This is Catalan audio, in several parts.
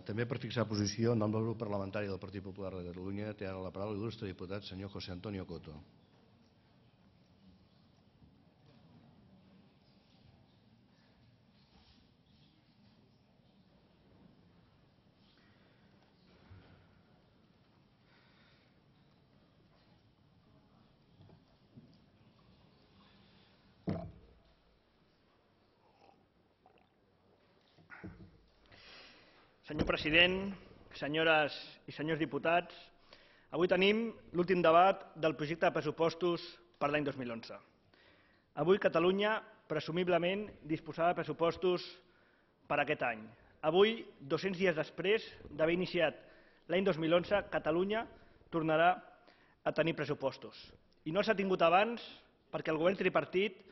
També per fixar posició, en nom del grup parlamentari del Partit Popular de Catalunya, té ara la paraula l'il·lustre diputat senyor José Antonio Coto. Senyor president, senyores i senyors diputats, avui tenim l'últim debat del projecte de pressupostos per l'any 2011. Avui Catalunya, presumiblement, disposarà de pressupostos per aquest any. Avui, 200 dies després d'haver iniciat l'any 2011, Catalunya tornarà a tenir pressupostos. I no els ha tingut abans perquè el govern tripartit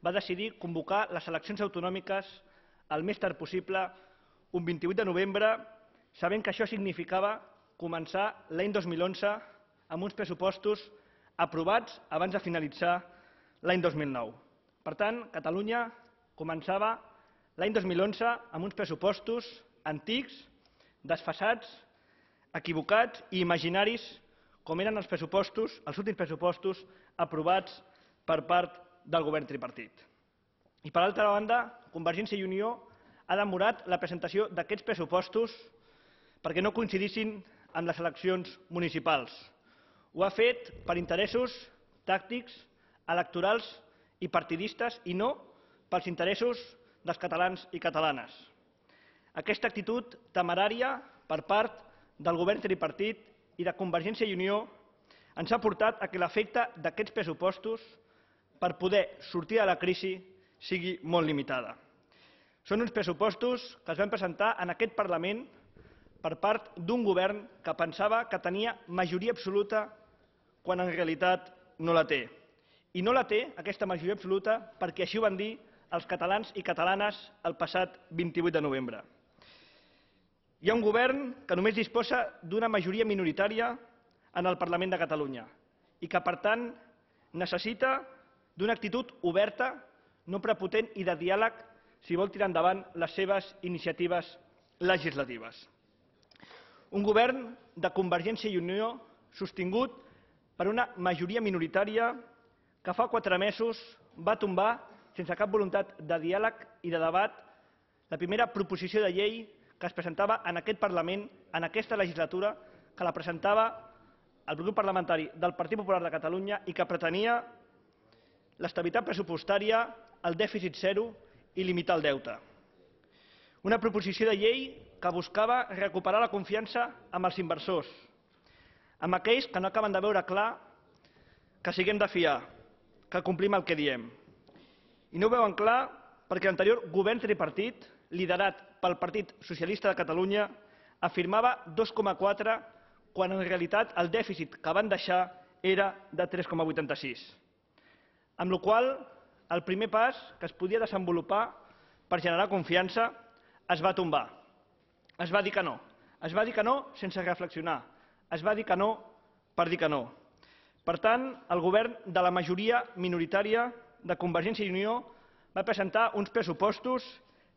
va decidir convocar les eleccions autonòmiques el més tard possible, un 28 de novembre, sabent que això significava començar l'any 2011 amb uns pressupostos aprovats abans de finalitzar l'any 2009. Per tant, Catalunya començava l'any 2011 amb uns pressupostos antics, desfasats, equivocats i imaginaris, com eren els últims pressupostos aprovats per part del govern tripartit. I per altra banda, Convergència i Unió ha demorat la presentació d'aquests pressupostos perquè no coincidissin amb les eleccions municipals. Ho ha fet per interessos tàctics, electorals i partidistes i no pels interessos dels catalans i catalanes. Aquesta actitud temerària per part del govern tripartit i de Convergència i Unió ens ha portat a que l'efecte d'aquests pressupostos per poder sortir de la crisi sigui molt limitada. Són uns pressupostos que es van presentar en aquest Parlament per part d'un govern que pensava que tenia majoria absoluta quan en realitat no la té. I no la té, aquesta majoria absoluta, perquè així ho van dir els catalans i catalanes el passat 28 de novembre. Hi ha un govern que només disposa d'una majoria minoritària en el Parlament de Catalunya i que, per tant, necessita d'una actitud oberta, no prepotent i de diàleg si vol tirar endavant les seves iniciatives legislatives. Un govern de Convergència i Unió sostingut per una majoria minoritària que fa 4 mesos va tombar, sense cap voluntat de diàleg i de debat, la primera proposició de llei que es presentava en aquest Parlament, en aquesta legislatura, que la presentava el grup parlamentari del Partit Popular de Catalunya i que pretenia l'estabilitat pressupostària, el dèficit zero i limitar el deute. Una proposició de llei que buscava recuperar la confiança amb els inversors, amb aquells que no acaben de veure clar que siguem de fiar, que complim el que diem. I no ho veuen clar perquè l'anterior govern tripartit, liderat pel Partit Socialista de Catalunya, afirmava 2,4 quan en realitat el dèficit que van deixar era de 3,86. Amb la qual cosa, el primer pas que es podia desenvolupar per generar confiança es va tombar. Es va dir que no. Es va dir que no sense reflexionar. Es va dir que no per dir que no. Per tant, el govern de la majoria minoritària de Convergència i Unió va presentar uns pressupostos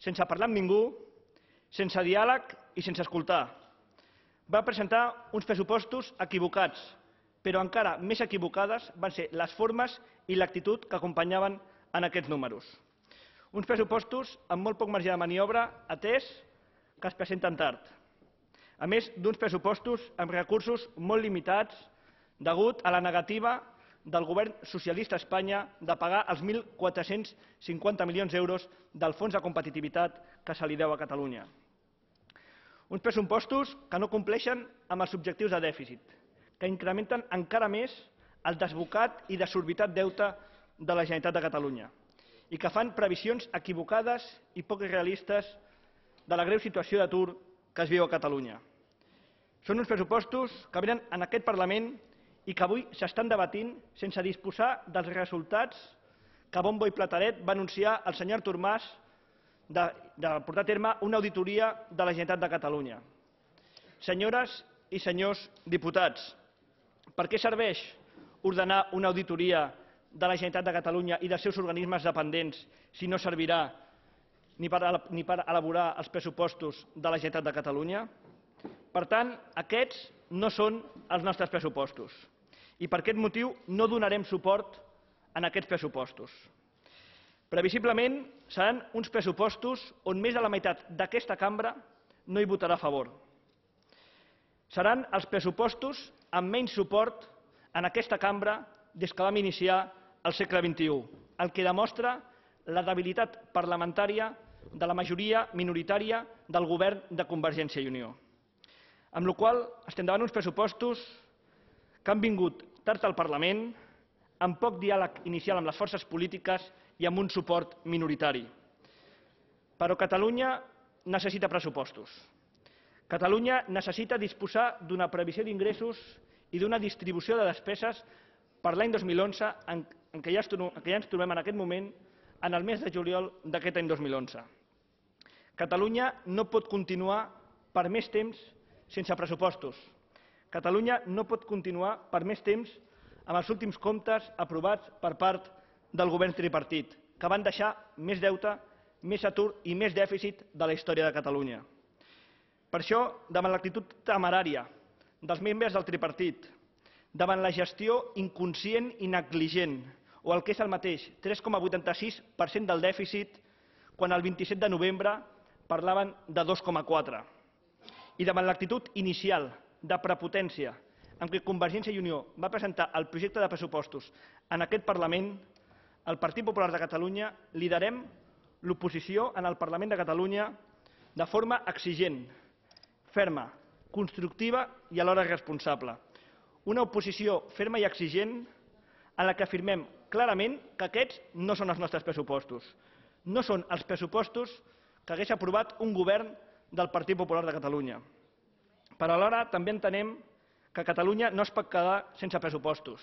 sense parlar amb ningú, sense diàleg i sense escoltar. Va presentar uns pressupostos equivocats, però encara més equivocades van ser les formes i l'actitud que acompanyaven en aquests números. Uns pressupostos amb molt poc marge de maniobra, atès que es presenten tard. A més d'uns pressupostos amb recursos molt limitats degut a la negativa del govern socialista a Espanya de pagar els 1.450 milions d'euros del fons de competitivitat que se li deu a Catalunya. Uns pressupostos que no compleixen amb els objectius de dèficit, que incrementen encara més el desbocat i desorbitat deute de la Generalitat de Catalunya i que fan previsions equivocades i poc realistes de la greu situació d'atur que es viu a Catalunya. Són uns pressupostos que venen en aquest Parlament i que avui s'estan debatint sense disposar dels resultats que bombo i plateret va anunciar el senyor Artur Mas de portar a terme una auditoria de la Generalitat de Catalunya. Senyores i senyors diputats, per què serveix ordenar una auditoria de la Generalitat de Catalunya i dels seus organismes dependents si no servirà ni per elaborar els pressupostos de la Generalitat de Catalunya. Per tant, aquests no són els nostres pressupostos i per aquest motiu no donarem suport a aquests pressupostos. Previsiblement, seran uns pressupostos on més de la meitat d'aquesta cambra no hi votarà a favor. Seran els pressupostos amb menys suport en aquesta cambra des que vam iniciar el segle XXI, el que demostra la debilitat parlamentària de la majoria minoritària del govern de Convergència i Unió. Amb la qual cosa estem davant uns pressupostos que han vingut tard al Parlament, amb poc diàleg inicial amb les forces polítiques i amb un suport minoritari. Però Catalunya necessita pressupostos. Catalunya necessita disposar d'una previsió d'ingressos i d'una distribució de despeses per l'any 2011, en què ja ens trobem en aquest moment, en el mes de juliol d'aquest any 2011. Catalunya no pot continuar per més temps sense pressupostos. Catalunya no pot continuar per més temps amb els últims comptes aprovats per part del govern tripartit, que van deixar més deute, més atur i més dèficit de la història de Catalunya. Per això, davant l'actitud temerària dels membres del tripartit, davant la gestió inconscient i negligent, o el que és el mateix, 3,86% del dèficit, quan el 27 de novembre parlaven de 2,4%. I davant l'actitud inicial de prepotència amb què Convergència i Unió va presentar el projecte de pressupostos en aquest Parlament, el Partit Popular de Catalunya liderem l'oposició en el Parlament de Catalunya de forma exigent, ferma, constructiva i alhora responsable. Una oposició ferma i exigent en la que afirmem clarament que aquests no són els nostres pressupostos. No són els pressupostos que hagués aprovat un govern del Partit Popular de Catalunya. Però alhora també entenem que Catalunya no es pot quedar sense pressupostos.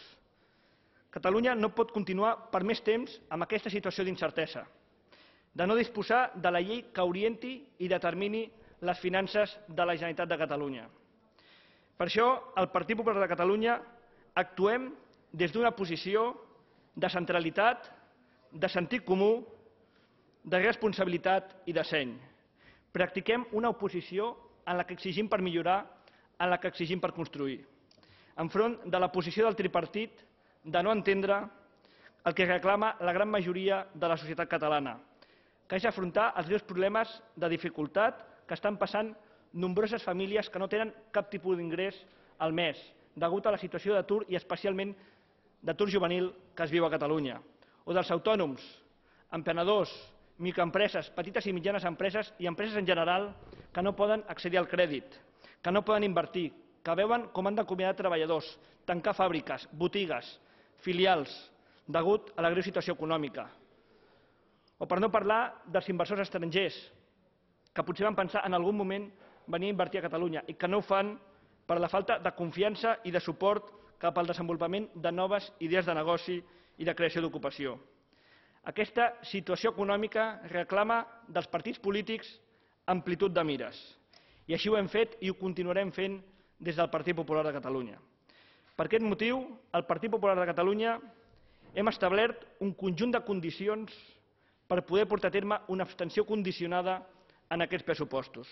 Catalunya no pot continuar per més temps amb aquesta situació d'incertesa, de no disposar de la llei que orienti i determini les finances de la Generalitat de Catalunya. Per això, el Partit Popular de Catalunya actuem des d'una posició de centralitat, de sentit comú, de responsabilitat i de seny. Practiquem una oposició en la que exigim per millorar, en la que exigim per construir. Enfront de la posició del tripartit de no entendre el que reclama la gran majoria de la societat catalana, que és afrontar els greus problemes de dificultat que estan passant nombroses famílies que no tenen cap tipus d'ingrés al mes, degut a la situació d'atur i especialment d'atur juvenil que es viu a Catalunya, o dels autònoms, emprenedors, microempreses, petites i mitjanes empreses i empreses en general que no poden accedir al crèdit, que no poden invertir, que veuen com han d'acomiadar treballadors, tancar fàbriques, botigues, filials, degut a la greu situació econòmica. O per no parlar dels inversors estrangers, que potser van pensar en algun moment venir a invertir a Catalunya i que no ho fan per la falta de confiança i de suport cap al desenvolupament de noves idees de negoci i de creació d'ocupació. Aquesta situació econòmica reclama dels partits polítics amplitud de mires. I així ho hem fet i ho continuarem fent des del Partit Popular de Catalunya. Per aquest motiu, el Partit Popular de Catalunya hem establert un conjunt de condicions per poder portar a terme una abstenció condicionada en aquests pressupostos.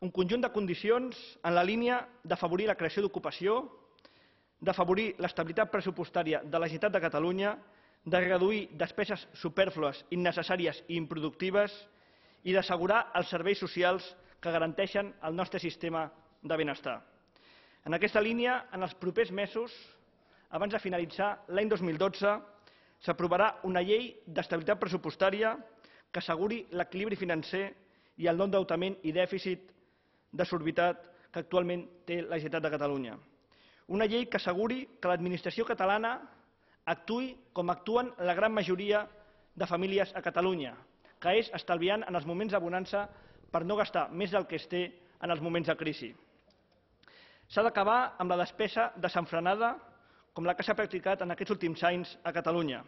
Un conjunt de condicions en la línia d'afavorir la creació d'ocupació, d'afavorir l'estabilitat pressupostària de la Generalitat de Catalunya, de reduir despeses supèrflues, innecessàries i improductives i d'assegurar els serveis socials que garanteixen el nostre sistema de benestar. En aquesta línia, en els propers mesos, abans de finalitzar l'any 2012, s'aprovarà una llei d'estabilitat pressupostària que asseguri l'equilibri financer i el no endeutament i dèficit desorbitat que actualment té la Generalitat de Catalunya. Una llei que asseguri que l'administració catalana actuï com actuen la gran majoria de famílies a Catalunya, que és estalviant en els moments de bonança per no gastar més del que es té en els moments de crisi. S'ha d'acabar amb la despesa desenfrenada com la que s'ha practicat en aquests últims anys a Catalunya.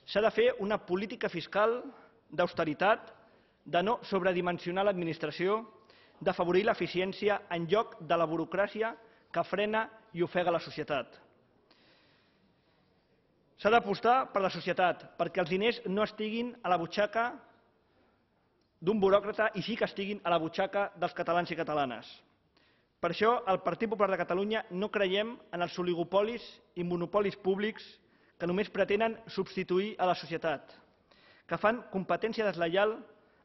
S'ha de fer una política fiscal d'austeritat, de no sobredimensionar l'administració, d'afavorir l'eficiència en lloc de la burocràcia que frena i ofega la societat. S'ha d'apostar per la societat, perquè els diners no estiguin a la butxaca d'un buròcrata i sí que estiguin a la butxaca dels catalans i catalanes. Per això, el Partit Popular de Catalunya no creiem en els oligopolis i monopolis públics que només pretenen substituir a la societat, que fan competència deslleial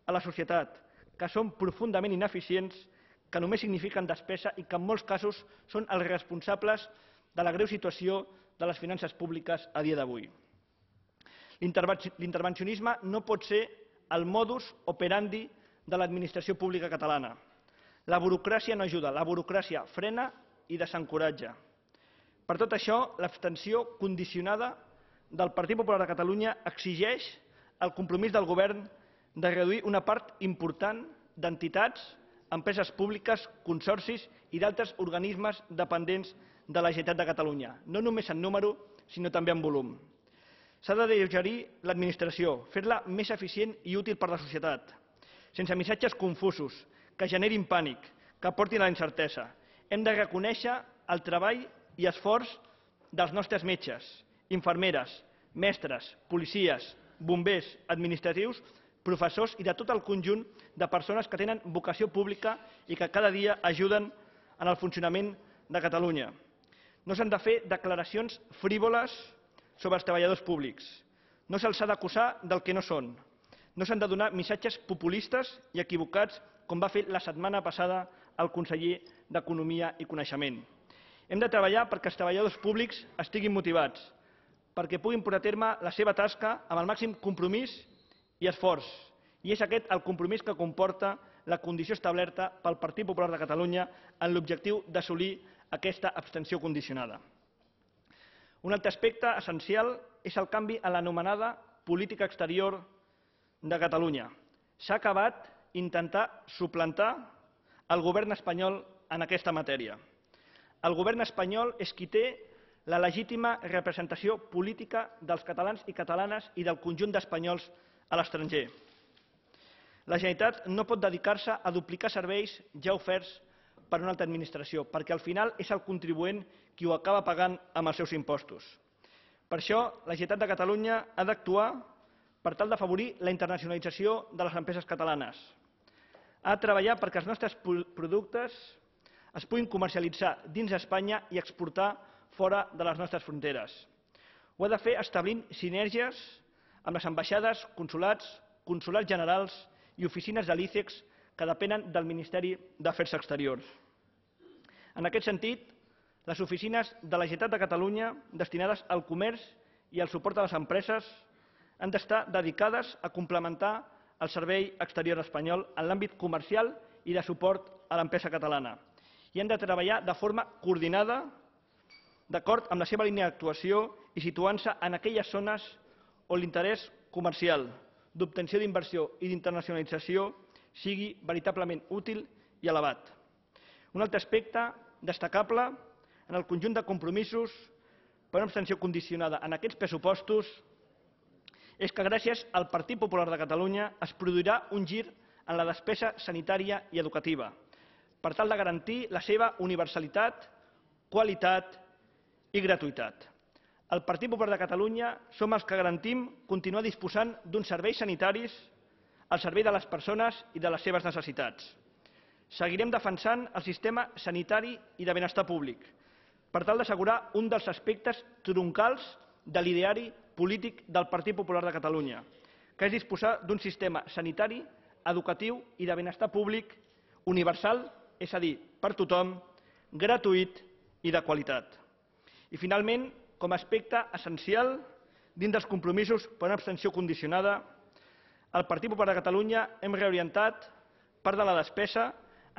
a la societat, que són profundament ineficients, que només signifiquen despesa i que en molts casos són els responsables de la greu situació de les finances públiques a dia d'avui. L'intervencionisme no pot ser el modus operandi de l'administració pública catalana. La burocràcia no ajuda, la burocràcia frena i desencoratja. Per tot això, l'abstenció condicionada del Partit Popular de Catalunya exigeix el compromís del govern de reduir una part important d'entitats, empreses públiques, consorcis i d'altres organismes dependents de la Generalitat de Catalunya, no només en número, sinó també en volum. S'ha d'alleugerir l'administració, fer-la més eficient i útil per a la societat, sense missatges confusos, que generin pànic, que portin a la incertesa. Hem de reconèixer el treball i esforç dels nostres metges, infermeres, mestres, policies, bombers, administratius, professors i de tot el conjunt de persones que tenen vocació pública i que cada dia ajuden en el funcionament de Catalunya. No s'han de fer declaracions frívoles sobre els treballadors públics. No se'ls ha d'acusar del que no són. No s'han de donar missatges populistes i equivocats com va fer la setmana passada el conseller d'Economia i Coneixement. Hem de treballar perquè els treballadors públics estiguin motivats, perquè puguin portar a terme la seva tasca amb el màxim compromís i esforç. I és aquest el compromís que comporta la condició establerta pel Partit Popular de Catalunya en l'objectiu d'assolir aquesta abstenció condicionada. Un altre aspecte essencial és el canvi en l'anomenada política exterior de Catalunya. S'ha acabat intentar suplantar el govern espanyol en aquesta matèria. El govern espanyol és qui té la legítima representació política dels catalans i catalanes i del conjunt d'espanyols a l'estranger. La Generalitat no pot dedicar-se a duplicar serveis ja oferts per una altra administració, perquè al final és el contribuent qui ho acaba pagant amb els seus impostos. Per això, la Generalitat de Catalunya ha d'actuar per tal d'afavorir la internacionalització de les empreses catalanes. Ha de treballar perquè els nostres productes es puguin comercialitzar dins d'Espanya i exportar fora de les nostres fronteres. Ho ha de fer establint sinergies amb les ambaixades, consolats, consolats generals i oficines de l'ICEX que depenen del Ministeri d'Afers Exteriors. En aquest sentit, les oficines de la Generalitat de Catalunya destinades al comerç i al suport a les empreses han d'estar dedicades a complementar el servei exterior espanyol en l'àmbit comercial i de suport a l'empresa catalana. I han de treballar de forma coordinada, d'acord amb la seva línia d'actuació i situant-se en aquelles zones on l'interès comercial, d'obtenció d'inversió i d'internacionalització sigui veritablement útil i elevat. Un altre aspecte destacable en el conjunt de compromisos per una abstenció condicionada en aquests pressupostos és que gràcies al Partit Popular de Catalunya es produirà un gir en la despesa sanitària i educativa per tal de garantir la seva universalitat, qualitat i gratuïtat. El Partit Popular de Catalunya som els que garantim continuar disposant d'uns serveis sanitaris al servei de les persones i de les seves necessitats. Seguirem defensant el sistema sanitari i de benestar públic per tal d'assegurar un dels aspectes troncals de l'ideari polític del Partit Popular de Catalunya, que és disposar d'un sistema sanitari, educatiu i de benestar públic universal, és a dir, per tothom, gratuït i de qualitat. I finalment, com a aspecte essencial dins dels compromisos per una abstenció condicionada, el Partit Popular de Catalunya hem reorientat part de la despesa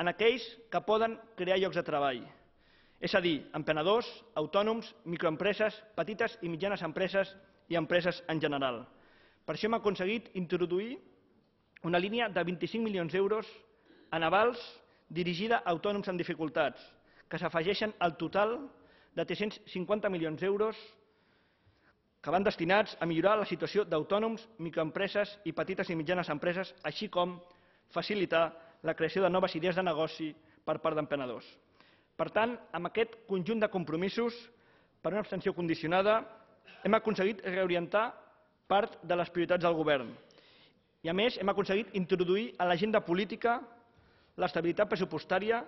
en aquells que poden crear llocs de treball, és a dir, emprenedors, autònoms, microempreses, petites i mitjanes empreses i empreses en general. Per això hem aconseguit introduir una línia de 25 milions d'euros en avals dirigida a autònoms en dificultats, que s'afegeixen al total de 350 milions d'euros que van destinats a millorar la situació d'autònoms, microempreses i petites i mitjanes empreses, així com facilitar la creació de noves idees de negoci per part d'emprenedors. Per tant, amb aquest conjunt de compromisos per una abstenció condicionada hem aconseguit reorientar part de les prioritats del govern I, a més, hem aconseguit introduir a l'agenda política l'estabilitat pressupostària,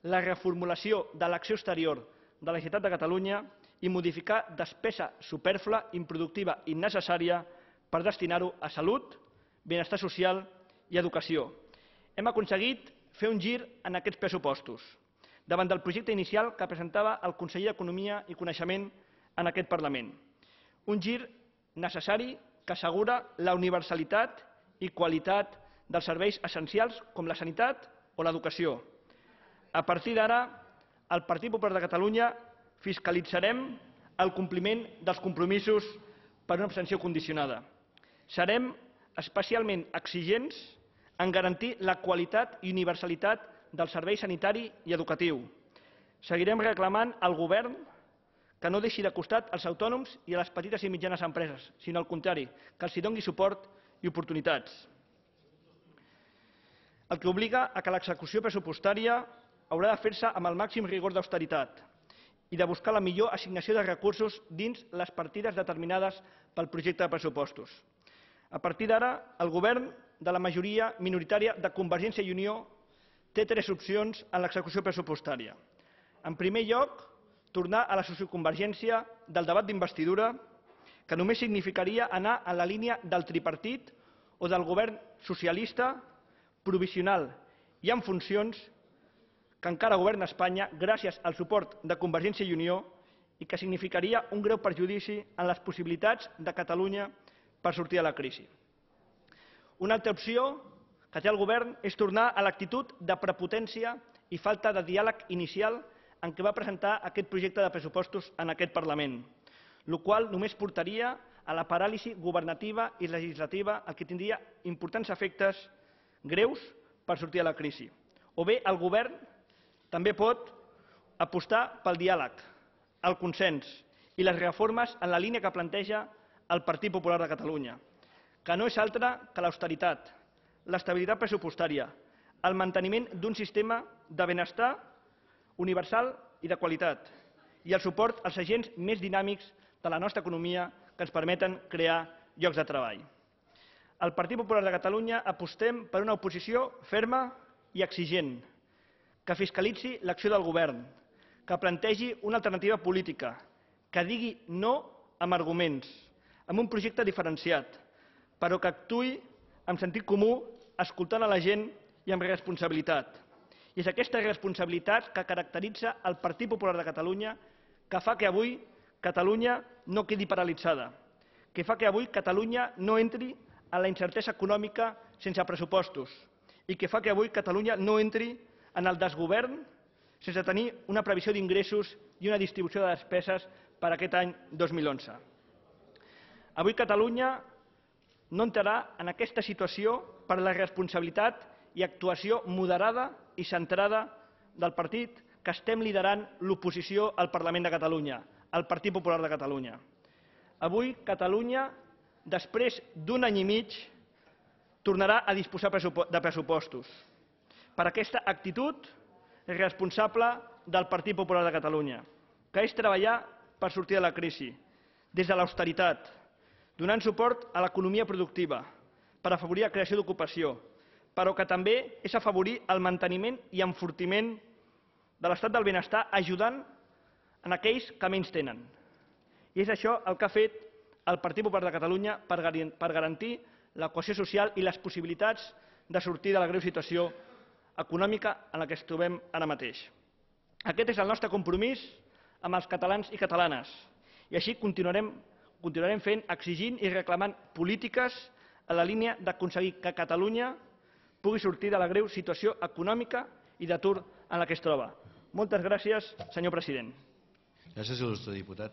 la reformulació de l'acció exterior de la Generalitat de Catalunya i modificar despesa supèrflua, improductiva i innecessària per destinar-ho a salut, benestar social i educació. Hem aconseguit fer un gir en aquests pressupostos davant del projecte inicial que presentava el conseller d'Economia i Coneixement en aquest Parlament. Un gir necessari que assegura la universalitat i qualitat dels serveis essencials com la sanitat o l'educació. A partir d'ara, el Partit Popular de Catalunya fiscalitzarem el compliment dels compromisos per una abstenció condicionada. Serem especialment exigents en garantir la qualitat i universalitat del servei sanitari i educatiu. Seguirem reclamant al Govern que no deixi de costat els autònoms i a les petites i mitjanes empreses, sinó al contrari, que els doni suport i oportunitats. El que obliga a que l'execució pressupostària haurà de fer-se amb el màxim rigor d'austeritat i de buscar la millor assignació de recursos dins les partides determinades pel projecte de pressupostos. A partir d'ara, el govern de la majoria minoritària de Convergència i Unió té 3 opcions en l'execució pressupostària. En primer lloc, tornar a la socioconvergència del debat d'investidura, que només significaria anar en la línia del tripartit o del govern socialista, provisional i en funcions, que encara governa Espanya gràcies al suport de Convergència i Unió i que significaria un greu perjudici en les possibilitats de Catalunya per sortir de la crisi. Una altra opció que té el govern és tornar a l'actitud de prepotència i falta de diàleg inicial en què va presentar aquest projecte de pressupostos en aquest Parlament, el qual només portaria a la paràlisi governativa i legislativa, el que tindria importants efectes greus per sortir de la crisi. O bé el govern també pot apostar pel diàleg, el consens i les reformes en la línia que planteja el Partit Popular de Catalunya, que no és altra que l'austeritat, l'estabilitat pressupostària, el manteniment d'un sistema de benestar universal i de qualitat i el suport als agents més dinàmics de la nostra economia que ens permeten crear llocs de treball. Al Partit Popular de Catalunya apostem per una oposició ferma i exigent, que fiscalitzi l'acció del govern, que plantegi una alternativa política, que digui no amb arguments, amb un projecte diferenciat, però que actuï amb sentit comú, escoltant a la gent i amb responsabilitat. I és aquesta responsabilitat que caracteritza el Partit Popular de Catalunya que fa que avui Catalunya no quedi paralitzada, que fa que avui Catalunya no entri en la incertesa econòmica sense pressupostos i que fa que avui Catalunya no entri en el desgovern sense tenir una previsió d'ingressos i una distribució de despeses per aquest any 2011. Avui Catalunya no entrarà en aquesta situació per la responsabilitat i actuació moderada i centrada del partit que estem liderant l'oposició al Parlament de Catalunya, el Partit Popular de Catalunya. Avui Catalunya, després d'un any i mig, tornarà a disposar de pressupostos per aquesta actitud responsable del Partit Popular de Catalunya, que és treballar per sortir de la crisi, des de l'austeritat, donant suport a l'economia productiva, per afavorir la creació d'ocupació, però que també és afavorir el manteniment i enfortiment de l'estat del benestar, ajudant en aquells que menys tenen. I és això el que ha fet el Partit Popular de Catalunya per garantir la cohesió social i les possibilitats de sortir de la greu situació econòmica en la que ens trobem ara mateix. Aquest és el nostre compromís amb els catalans i catalanes i així continuarem fent, exigint i reclamant polítiques en la línia d'aconseguir que Catalunya pugui sortir de la greu situació econòmica i d'atur en la que es troba. Moltes gràcies, senyor president. Gràcies, il·lustre diputat.